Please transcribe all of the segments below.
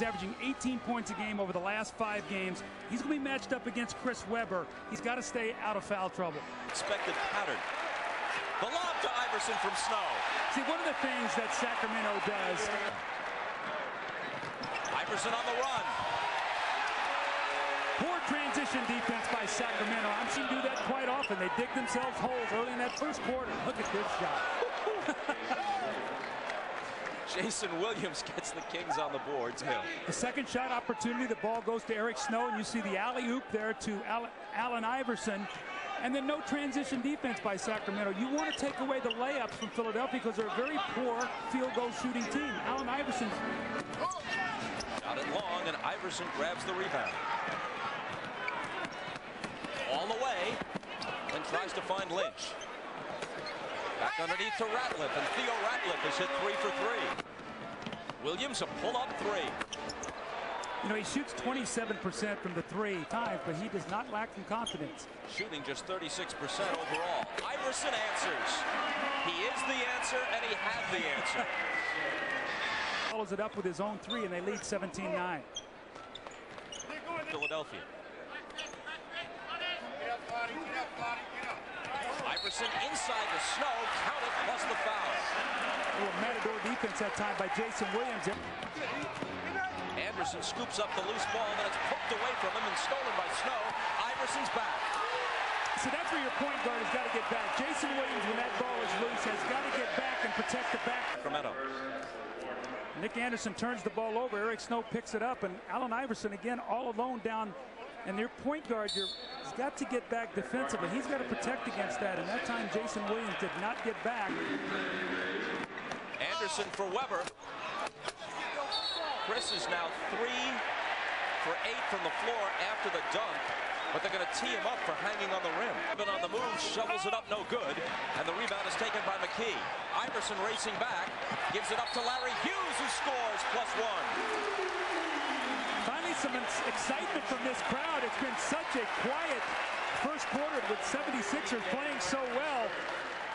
averaging 18 points a game over the last 5 games. He's going to be matched up against Chris Webber. He's got to stay out of foul trouble. Expected pattern. The lob to Iverson from Snow. See, one of the things that Sacramento does. Iverson on the run. Poor transition defense by Sacramento. I'm seeing them do that quite often. They dig themselves holes early in that first quarter. Look at this shot. Jason Williams gets the Kings on the boards. The second shot opportunity, the ball goes to Eric Snow, and you see the alley-oop there to Allen Iverson. And then no transition defense by Sacramento. You want to take away the layups from Philadelphia because they're a very poor field goal shooting team. Allen Iverson got it long, and Iverson grabs the rebound. All the way, and tries to find Lynch. Back underneath to Ratliff, and Theo Ratliff has hit 3 for 3. Williams a pull-up 3. You know, he shoots 27% from the 3 times, but he does not lack in confidence. Shooting just 36% overall. Iverson answers. He is the answer, and he had the answer. Follows it up with his own 3, and they lead 17-9. Philadelphia. Iverson inside the Snow, count it, plus the foul. A little matador defense that time by Jason Williams. Anderson scoops up the loose ball, and then it's poked away from him and stolen by Snow. Iverson's back. So that's where your point guard has got to get back. Jason Williams, when that ball is loose, has got to get back and protect the back. Sacramento. Nick Anderson turns the ball over. Eric Snow picks it up, and Allen Iverson again all alone down. And their point guard, has got to get back defensively. He's got to protect against that. And that time, Jason Williams did not get back. Anderson for Webber. Chris is now 3 for 8 from the floor after the dunk, but they're going to tee him up for hanging on the rim. But on the move, shovels it up, no good, and the rebound is taken by McKee. Iverson racing back, gives it up to Larry Hughes, who scores +1. Finally, some excitement from this crowd. It's been such a quiet first quarter with 76ers playing so well.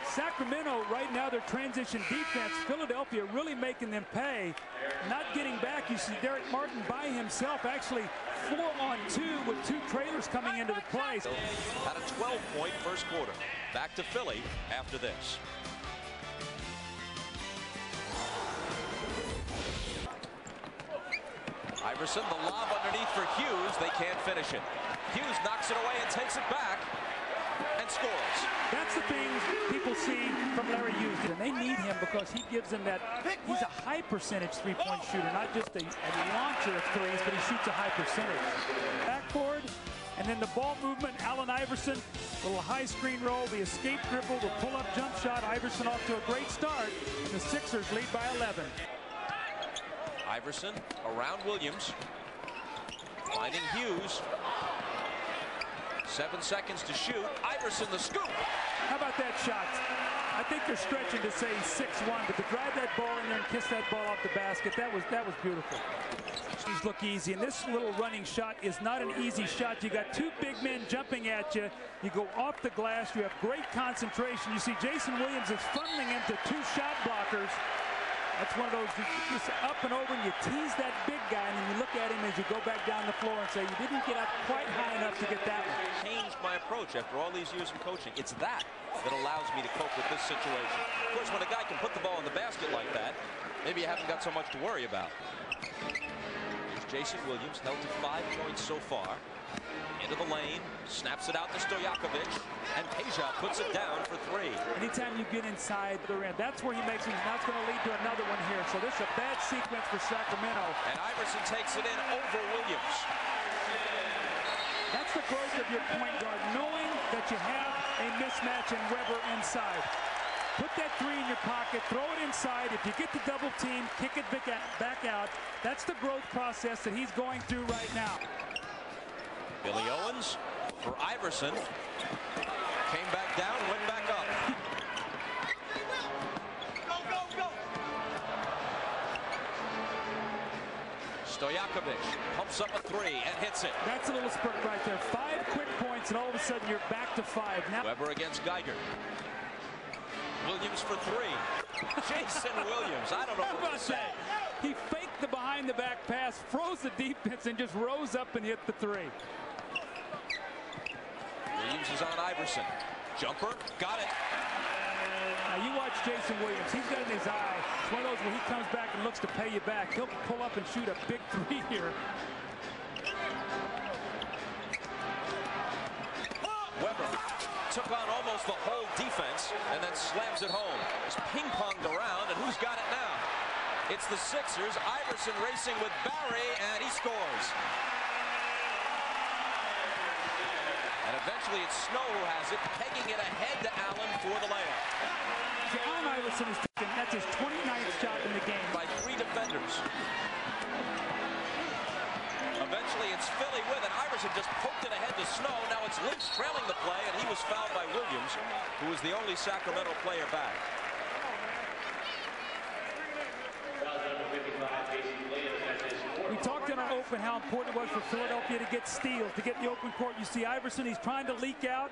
Sacramento right now, their transition defense, Philadelphia really making them pay. Not getting back. You see Derek Martin by himself, actually 4-on-2 with 2 trailers coming into the play. Had a 12-point first quarter. Back to Philly after this. Iverson, the lob underneath for Hughes. They can't finish it. Hughes knocks it away and takes it back and scores. That's the thing people see from Larry Hughes, and they need him because he gives them that. He's a high percentage three-point shooter, not just a launcher of threes, but he shoots a high percentage. Backboard, and then the ball movement. Allen Iverson, little high screen roll, the escape dribble, the pull-up jump shot. Iverson off to a great start. The Sixers lead by 11. Iverson around Williams, finding Hughes. 7 seconds to shoot. Iverson the scoop. How about that shot? I think they're stretching to say 6-1, but to drive that ball in there and kiss that ball off the basket, that was beautiful. These look easy, and this little running shot is not an easy shot. You got 2 big men jumping at you. You go off the glass. You have great concentration. You see Jason Williams is funneling into 2 shot blockers. That's one of those, just up and over, and you tease that big guy, and then you look at him as you go back down the floor and say, you didn't get up quite high enough to get that one. Changed my approach after all these years of coaching. It's that allows me to cope with this situation. Of course, when a guy can put the ball in the basket like that, maybe you haven't got so much to worry about. Jason Williams held to 5 points so far. Into the lane, snaps it out to Stojakovic, and Peja puts it down for 3. Anytime you get inside the rim, that's where he makes it. Now it's going to lead to another one here. So this is a bad sequence for Sacramento. And Iverson takes it in over Williams. That's the growth of your point guard, knowing that you have a mismatch in Webber inside. Put that 3 in your pocket, throw it inside. If you get the double team, kick it back out. That's the growth process that he's going through right now. Billy Owens for Iverson. Came back down, went back up. Go. Stojakovic pumps up a 3 and hits it. That's a little spurt right there. 5 quick points, and all of a sudden you're back to 5. Now Webber against Geiger. Williams for 3. Jason Williams, I don't know what to say. He faked the behind behind-the-back pass, froze the defense, and just rose up and hit the three. Williams is on Iverson. Jumper, got it. Now you watch Jason Williams. He's got in his eye. It's one of those where he comes back and looks to pay you back. He'll pull up and shoot a big three here. Weber took on almost the whole defense and then slams it home. It's ping-ponged around, and who's got it now? It's the Sixers. Iverson racing with Barry, and he scores. And eventually it's Snow who has it, pegging it ahead to Allen for the layup. Allen Iverson is taking, that's his 29th shot in the game. By 3 defenders. Eventually it's Philly with it. Iverson just poked it ahead to Snow. Now it's Lynch trailing the play, and he was fouled by Williams, who was the only Sacramento player back. We talked in our open how important it was for Philadelphia to get steals, to get in the open court. You see Iverson, he's trying to leak out.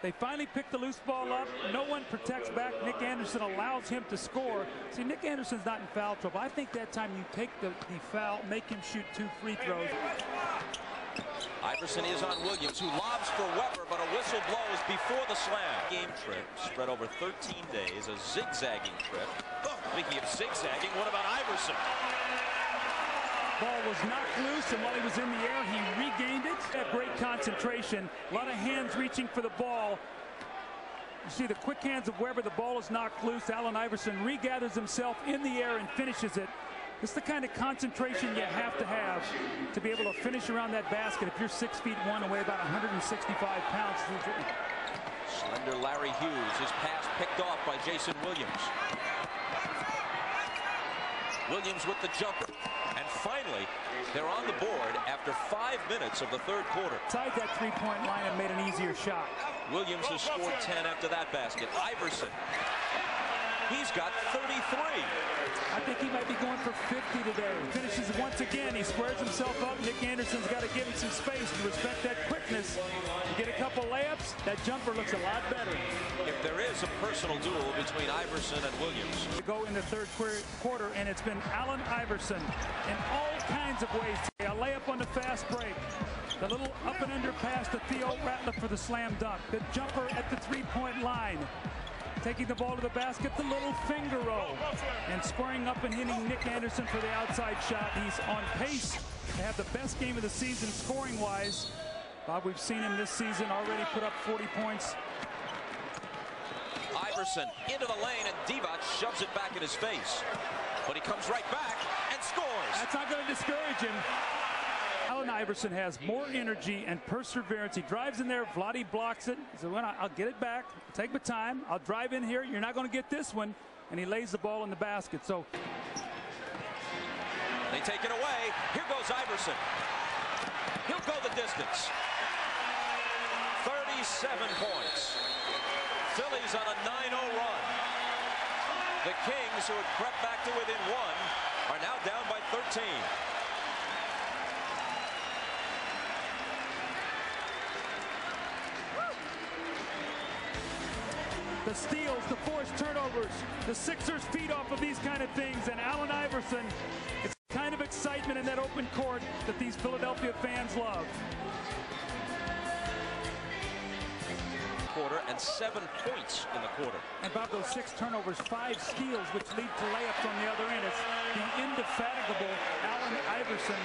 They finally pick the loose ball up. No one protects back. Nick Anderson allows him to score. See, Nick Anderson's not in foul trouble. I think that time you take the foul, make him shoot 2 free throws. Iverson is on Williams, who lobs for Weber, but a whistle blows before the slam. Game trip spread over 13 days, a zigzagging trip. Speaking of zigzagging, what about Iverson? Ball was knocked loose, and while he was in the air, he regained it. Had great concentration. A lot of hands reaching for the ball. You see the quick hands of Weber. The ball is knocked loose. Allen Iverson regathers himself in the air and finishes it. It's the kind of concentration you have to be able to finish around that basket if you're 6'1" and weigh about 165 pounds. Slender Larry Hughes, his pass picked off by Jason Williams. Williams with the jumper. And finally, they're on the board after 5 minutes of the third quarter. Inside that three-point line and made an easier shot. Williams has scored 10 after that basket. Iverson, he's got 33. I think he might be going for 50 today. He finishes once again. He squares himself up. Nick Anderson's got to give him some space to respect that quickness. You get a couple layups, that jumper looks a lot better. If there is a personal duel between Iverson and Williams. To go in the third quarter, and it's been Allen Iverson in all kinds of ways. A layup on the fast break. The little up and under pass to Theo Ratliff for the slam dunk. The jumper at the three-point line. Taking the ball to the basket, the little finger roll, and squaring up and hitting Nick Anderson for the outside shot. He's on pace to have the best game of the season scoring-wise. Bob, we've seen him this season already put up 40 points. Iverson into the lane, and Divac shoves it back in his face. But he comes right back and scores. That's not going to discourage him. Allen Iverson has more energy and perseverance. He drives in there. Vlade blocks it. He said, well, I'll get it back. Take my time. I'll drive in here. You're not going to get this one. And he lays the ball in the basket. So they take it away. Here goes Iverson. He'll go the distance. 37 points. Phillies on a 9-0 run. The Kings, who had crept back to within 1, are now down by 13. The steals, the forced turnovers, the Sixers feed off of these kind of things, and Allen Iverson, it's the kind of excitement in that open court that these Philadelphia fans love. Quarter and 7 points in the quarter. And Bob, those 6 turnovers, 5 steals, which lead to layups on the other end. It's the indefatigable Allen Iverson.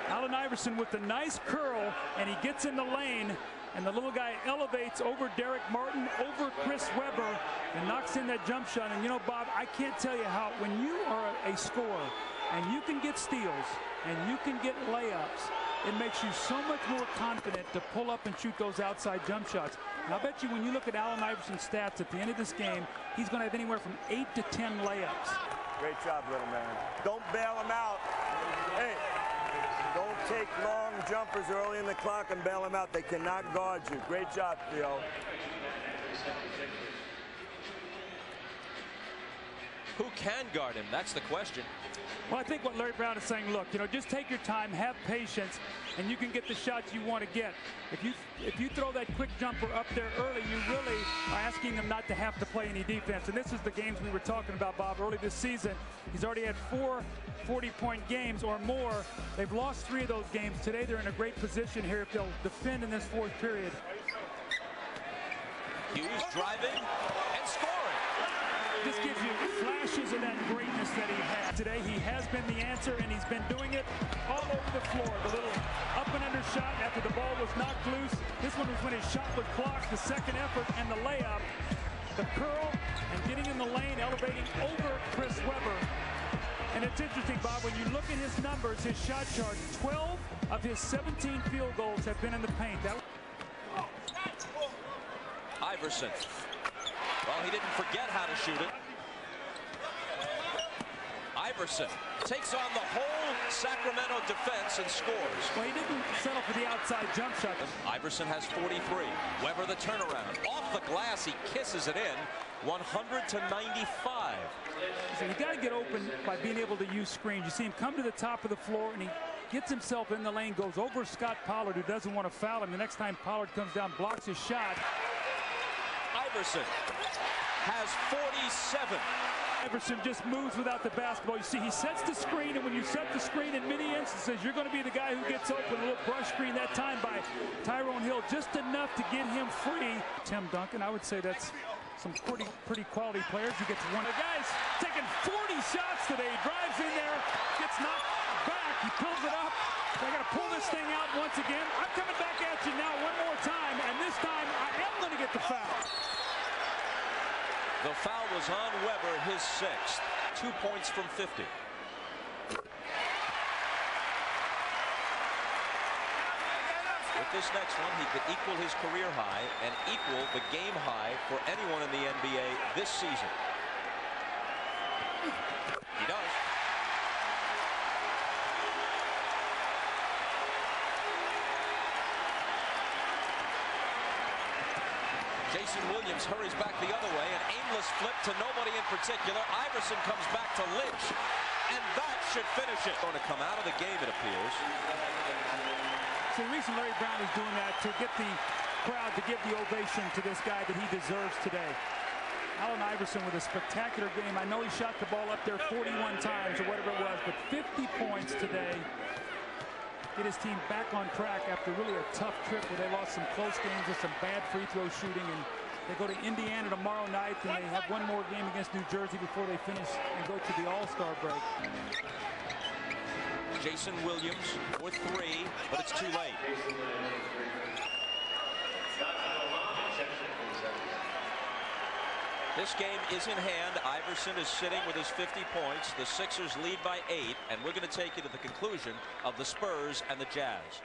Allen Iverson with the nice curl, and he gets in the lane. And the little guy elevates over Derek Martin, over Chris Weber, and knocks in that jump shot. And you know, Bob, I can't tell you how, when you are a scorer and you can get steals and you can get layups, it makes you so much more confident to pull up and shoot those outside jump shots. And I bet you when you look at Allen Iverson's stats at the end of this game, he's going to have anywhere from 8 to 10 layups. Great job, little man. Don't bail him out. Hey. Don't take long jumpers early in the clock and bail them out. They cannot guard you. Great job, Theo. Who can guard him? That's the question. Well, I think what Larry Brown is saying, look, just take your time, have patience, and you can get the shots you want to get. If you throw that quick jumper up there early, you really are asking them not to have to play any defense. And this is the games we were talking about, Bob, early this season. He's already had 4 40-point games or more. They've lost 3 of those games. Today they're in a great position here if they'll defend in this 4th period. Hughes driving and scoring. This gives you flashes of that greatness that he had. Today he has been the answer, and he's been doing it all over the floor. The little up and under shot after the ball was knocked loose. This one was when his shot was blocked, the second effort, and the layup. The curl and getting in the lane, elevating over Chris Webber. And it's interesting, Bob, when you look at his numbers, his shot chart, 12 of his 17 field goals have been in the paint. Iverson. Well, he didn't forget how to shoot it. Iverson takes on the whole Sacramento defense and scores. Well, he didn't settle for the outside jump shot. Iverson has 43. Webber the turnaround. Off the glass, he kisses it in. 100-95. So you got to get open by being able to use screens. You see him come to the top of the floor, and he gets himself in the lane, goes over Scott Pollard, who doesn't want to foul him. The next time Pollard comes down, blocks his shot. Iverson has 47. Iverson just moves without the basketball. You see, he sets the screen, and when you set the screen in many instances, you're going to be the guy who gets open. A little brush screen that time by Tyrone Hill, just enough to get him free. Tim Duncan, I would say that's some pretty quality players. He gets one. The guy's taking 40 shots today. He drives in there, gets knocked back. He pulls it up. They got to pull this thing out once again. I'm coming back at you now one more time, and this time I am going to get the foul. The foul was on Webber, his 6th. 2 points from 50. With this next one, he could equal his career high and equal the game high for anyone in the NBA this season. He does. Jason Williams hurries back the other way, an aimless flip to nobody in particular. Iverson comes back to Lynch, and that should finish it. Going to come out of the game, it appears. So the reason Larry Brown is doing that to get the crowd to give the ovation to this guy that he deserves today. Allen Iverson with a spectacular game. I know he shot the ball up there 41 times or whatever it was, but 50 points today. Get his team back on track after really a tough trip where they lost some close games with some bad free throw shooting, and they go to Indiana tomorrow night, and they have one more game against New Jersey before they finish and go to the All-Star break. Jason Williams with 3, but it's too late. This game is in hand. Iverson is sitting with his 50 points. The Sixers lead by 8, and we're going to take you to the conclusion of the Spurs and the Jazz.